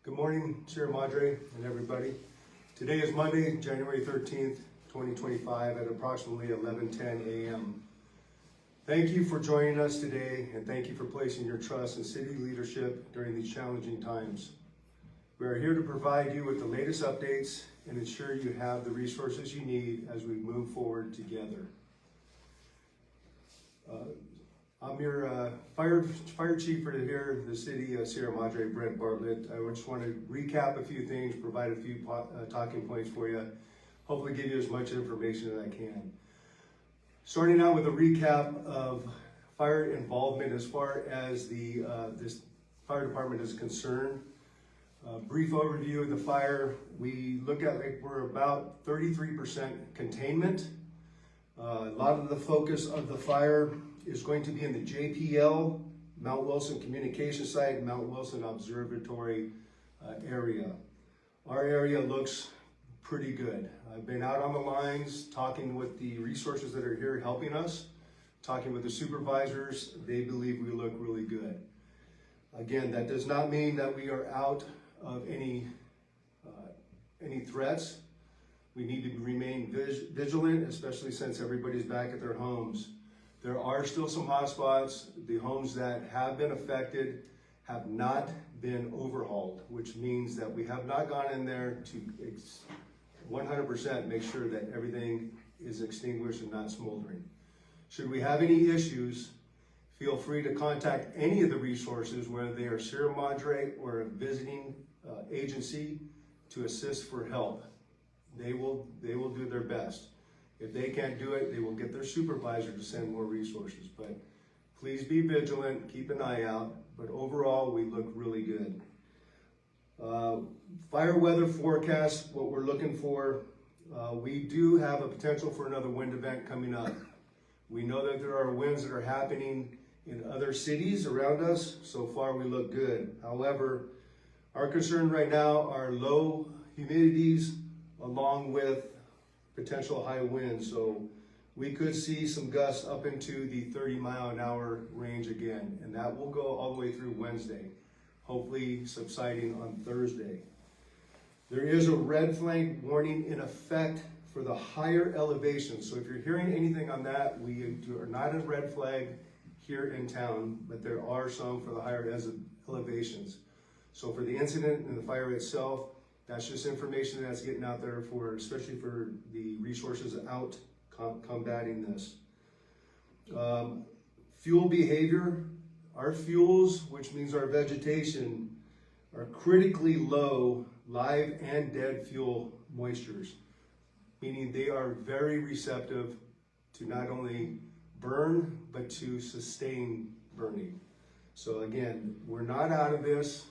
Good morning, Sierra Madre and everybody. Today is Monday, January 13th, 2025 at approximately 11:10 a.m. Thank you for joining us today and thank you for placing your trust in city leadership during these challenging times. We are here to provide you with the latest updates and ensure you have the resources you need as we move forward together. I'm your fire chief for here, the city of Sierra Madre, Brent Bartlett. I just want to recap a few things, provide a few talking points for you, hopefully give you as much information as I can. Starting out with a recap of fire involvement as far as this fire department is concerned. Brief overview of the fire. We look at we're about 33% containment. A lot of the focus of the fire is going to be in the JPL, Mount Wilson Communication Site, Mount Wilson Observatory area. Our area looks pretty good. I've been out on the lines talking with the resources that are here helping us, talking with the supervisors. They believe we look really good. Again, that does not mean that we are out of any threats. We need to remain vigilant, especially since everybody's back at their homes. There are still some hotspots. The homes that have been affected have not been overhauled, which means that we have not gone in there to 100% make sure that everything is extinguished and not smoldering. Should we have any issues, feel free to contact any of the resources, whether they are Sierra Madre or a visiting agency, to assist for help. They will do their best. If they can't do it, they will get their supervisor to send more resources. But please be vigilant, keep an eye out. But overall, we look really good. Fire weather forecast, what we're looking for. We do have a potential for another wind event coming up. We know that there are winds that are happening in other cities around us. So far, we look good. However, our concern right now are low humidities along with potential high winds. So we could see some gusts up into the 30-mile-an-hour range again, and that will go all the way through Wednesday, hopefully subsiding on Thursday. There is a red flag warning in effect for the higher elevations. So if you're hearing anything on that, we are not a red flag here in town, but there are some for the higher elevations. So for the incident and the fire itself, that's just information that's getting out there for, especially for the resources out combating this. Fuel behavior. Our fuels, which means our vegetation, are critically low live and dead fuel moistures, meaning they are very receptive to not only burn, but to sustain burning. So again, we're not out of this.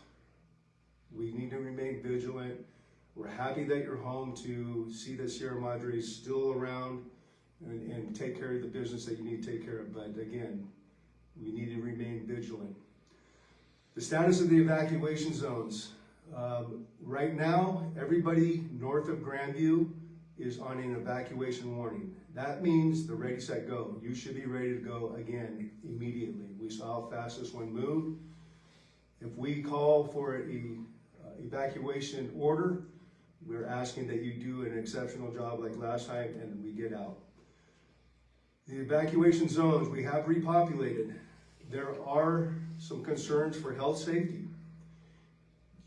We need to remain vigilant. We're happy that you're home to see that Sierra Madre is still around and take care of the business that you need to take care of. But again, we need to remain vigilant. The status of the evacuation zones. Right now, everybody north of Grandview is on an evacuation warning. That means the ready, set, go. You should be ready to go again immediately. We saw how fast this one moved. If we call for an evacuation order, we're asking that you do an exceptional job like last time and we get out. The evacuation zones, we have repopulated. There are some concerns for health safety.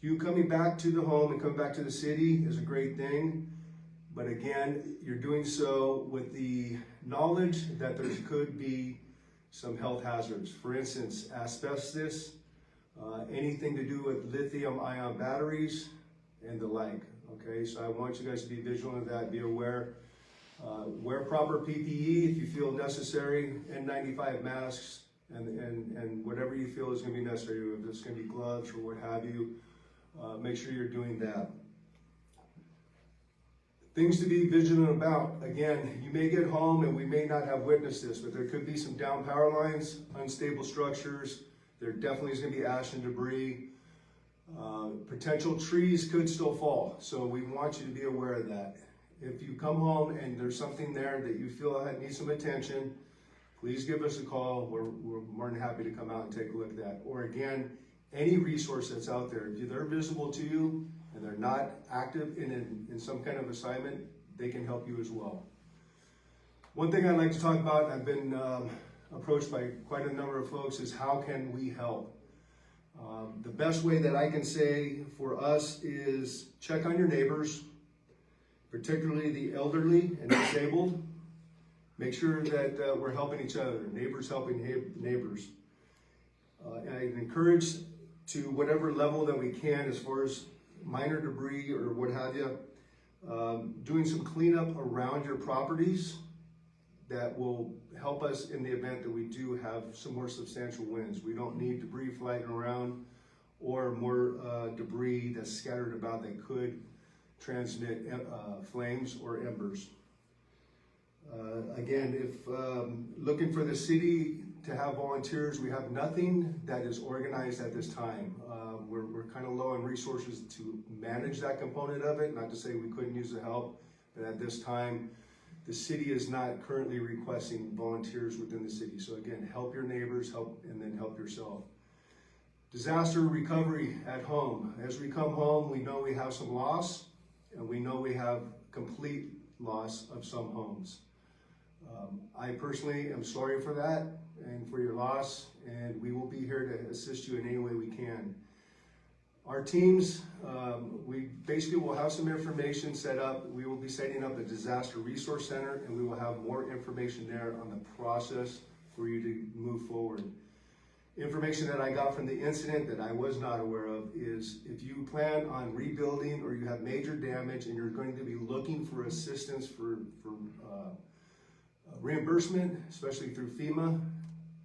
You coming back to the home and coming back to the city is a great thing. But again, you're doing so with the knowledge that there could be some health hazards. For instance, asbestos, anything to do with lithium-ion batteries and the like. Okay, so I want you guys to be vigilant of that, be aware. Wear proper PPE if you feel necessary, N95 masks, and whatever you feel is going to be necessary, if it's going to be gloves or what have you, make sure you're doing that. Things to be vigilant about. Again, you may get home and we may not have witnessed this, but there could be some down power lines, unstable structures. There definitely is going to be ash and debris. Potential trees could still fall, so we want you to be aware of that. If you come home and there's something there that you feel needs some attention, please give us a call. We're more than happy to come out and take a look at that. Or again, any resource that's out there. If they're visible to you and they're not active in some kind of assignment, they can help you as well. One thing I'd like to talk about, I've been approached by quite a number of folks, is how can we help? The best way that I can say for us is check on your neighbors, particularly the elderly and disabled. Make sure that we're helping each other, neighbors helping neighbors. And I encourage to whatever level that we can, as far as minor debris or what have you, doing some cleanup around your properties that will help us in the event that we do have some more substantial winds. We don't need debris flying around or more debris that's scattered about that could transmit flames or embers. Again, if looking for the city to have volunteers, we have nothing that is organized at this time. We're kind of low on resources to manage that component of it. Not to say we couldn't use the help, but at this time, the city is not currently requesting volunteers within the city. So again, help your neighbors, and then help yourself. Disaster recovery at home. As we come home, we know we have some loss, and we know we have complete loss of some homes. I personally am sorry for that and for your loss, and we will be here to assist you in any way we can. Our teams, we basically will have some information set up. We will be setting up a disaster resource center, and we will have more information there on the process for you to move forward. Information that I got from the incident that I was not aware of is if you plan on rebuilding or you have major damage and you're going to be looking for assistance for reimbursement, especially through FEMA,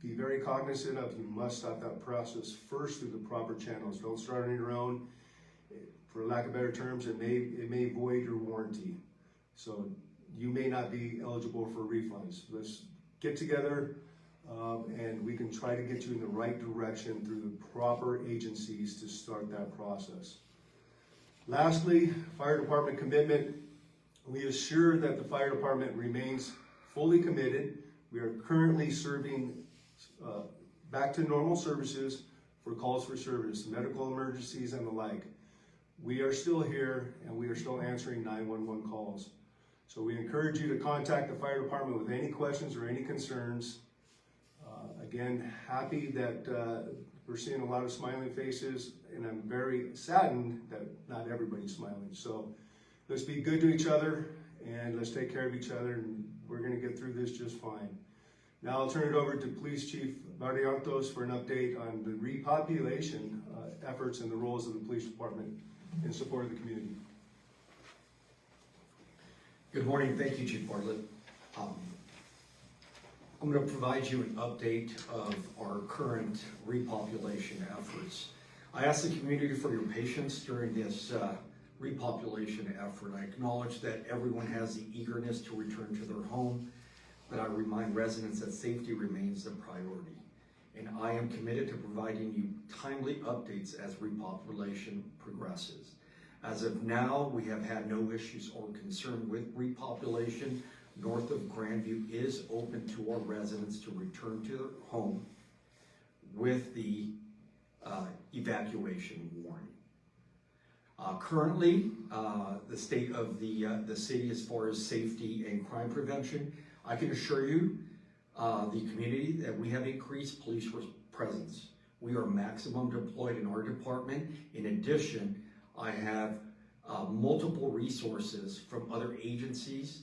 be very cognizant of you must start that process first through the proper channels. Don't start on your own. For lack of better terms, it may void your warranty. So you may not be eligible for refunds. Let's get together and we can try to get you in the right direction through the proper agencies to start that process. Lastly, fire department commitment. We assure that the fire department remains fully committed. We are currently serving back to normal services for calls for service, medical emergencies and the like. We are still here and we are still answering 911 calls. So we encourage you to contact the fire department with any questions or any concerns. Again, happy that we're seeing a lot of smiling faces, and I'm very saddened that not everybody's smiling. So let's be good to each other and let's take care of each other, and we're going to get through this just fine. Now I'll turn it over to Police Chief Barrientos for an update on the repopulation efforts and the roles of the police department in support of the community. Good morning. Thank you, Chief Bartlett. I'm going to provide you an update of our current repopulation efforts. I ask the community for your patience during this repopulation effort. I acknowledge that everyone has the eagerness to return to their home, but I remind residents that safety remains the priority. And I am committed to providing you timely updates as repopulation progresses. As of now, we have had no issues or concern with repopulation. North of Grandview is open to our residents to return to their home with the evacuation warning. Currently, the state of the city as far as safety and crime prevention, I can assure you, the community, that we have increased police presence. We are maximum deployed in our department. In addition, I have multiple resources from other agencies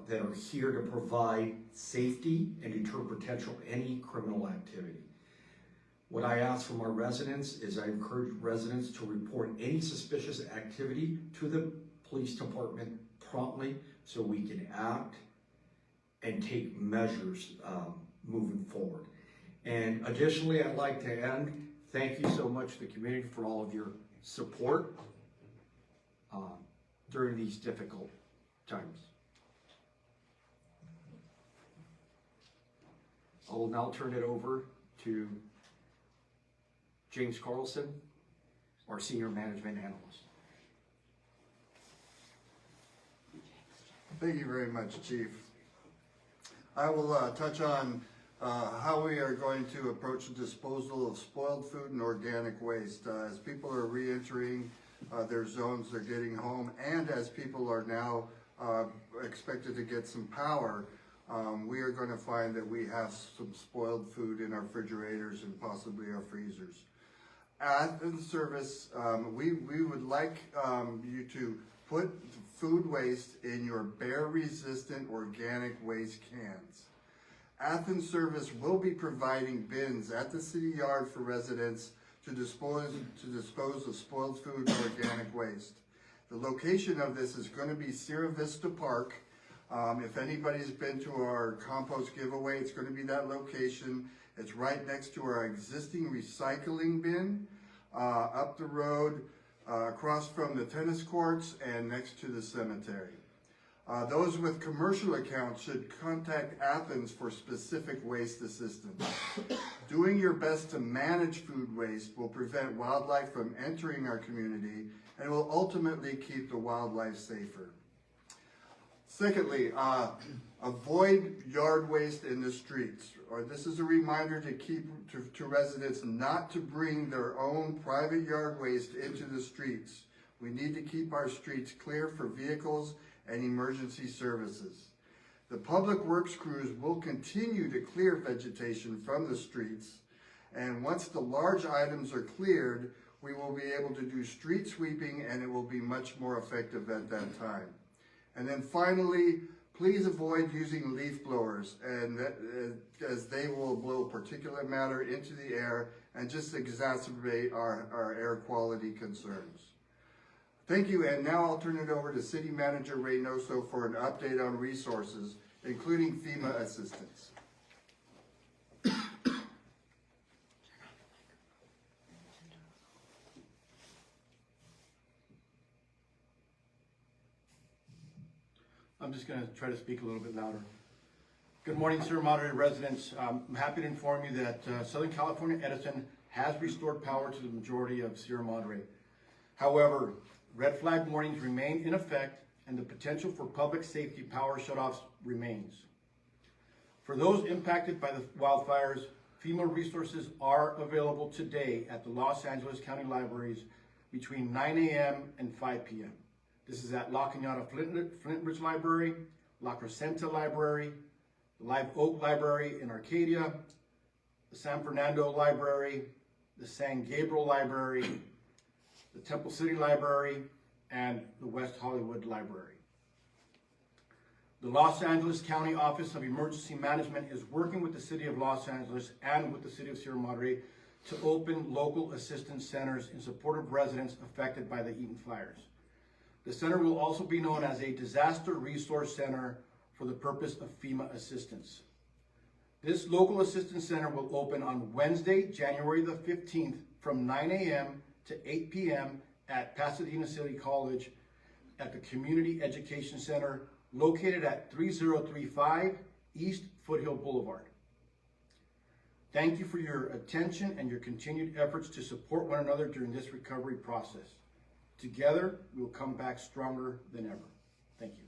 that are here to provide safety and deter potential any criminal activity. What I ask from our residents is I encourage residents to report any suspicious activity to the police department promptly so we can act and take measures moving forward. And additionally, I'd like to end, thank you so much to the community for all of your support during these difficult times. I will now turn it over to James Carlson, our Senior Management Analyst. Thank you very much, Chief. I will touch on how we are going to approach the disposal of spoiled food and organic waste. As people are re-entering their zones, they're getting home, and as people are now expected to get some power, we are going to find that we have some spoiled food in our refrigerators and possibly our freezers. Athens Service, we would like you to put food waste in your bear-resistant organic waste cans. Athens Service will be providing bins at the city yard for residents to dispose of spoiled food and organic waste. The location of this is going to be Sierra Vista Park. If anybody's been to our compost giveaway, it's going to be that location. It's right next to our existing recycling bin, up the road, across from the tennis courts and next to the cemetery. Those with commercial accounts should contact Athens for specific waste assistance. Doing your best to manage food waste will prevent wildlife from entering our community and will ultimately keep the wildlife safer. Secondly, avoid yard waste in the streets. This is a reminder to residents not to bring their own private yard waste into the streets. We need to keep our streets clear for vehicles and emergency services. The public works crews will continue to clear vegetation from the streets, and once the large items are cleared, we will be able to do street sweeping, and it will be much more effective at that time. And then finally, please avoid using leaf blowers, as they will blow particulate matter into the air and just exacerbate our air quality concerns. Thank you, and now I'll turn it over to City Manager Reynoso for an update on resources, including FEMA assistance. I'm just going to try to speak a little bit louder. Good morning, Sierra Madre residents. I'm happy to inform you that Southern California Edison has restored power to the majority of Sierra Madre. However, red flag warnings remain in effect and the potential for public safety power shutoffs remains. For those impacted by the wildfires, FEMA resources are available today at the Los Angeles County Libraries between 9 a.m. and 5 p.m. This is at La Cañada Flint Ridge Library, La Crescenta Library, the Live Oak Library in Arcadia, the San Fernando Library, the San Gabriel Library, the Temple City Library, and the West Hollywood Library. The Los Angeles County Office of Emergency Management is working with the City of Los Angeles and with the City of Sierra Madre to open local assistance centers in support of residents affected by the Eaton fires. The center will also be known as a Disaster Resource Center for the purpose of FEMA assistance. This local assistance center will open on Wednesday, January the 15th from 9 a.m. to 8 p.m. at Pasadena City College at the Community Education Center located at 3035 East Foothill Boulevard. Thank you for your attention and your continued efforts to support one another during this recovery process. Together, we will come back stronger than ever. Thank you.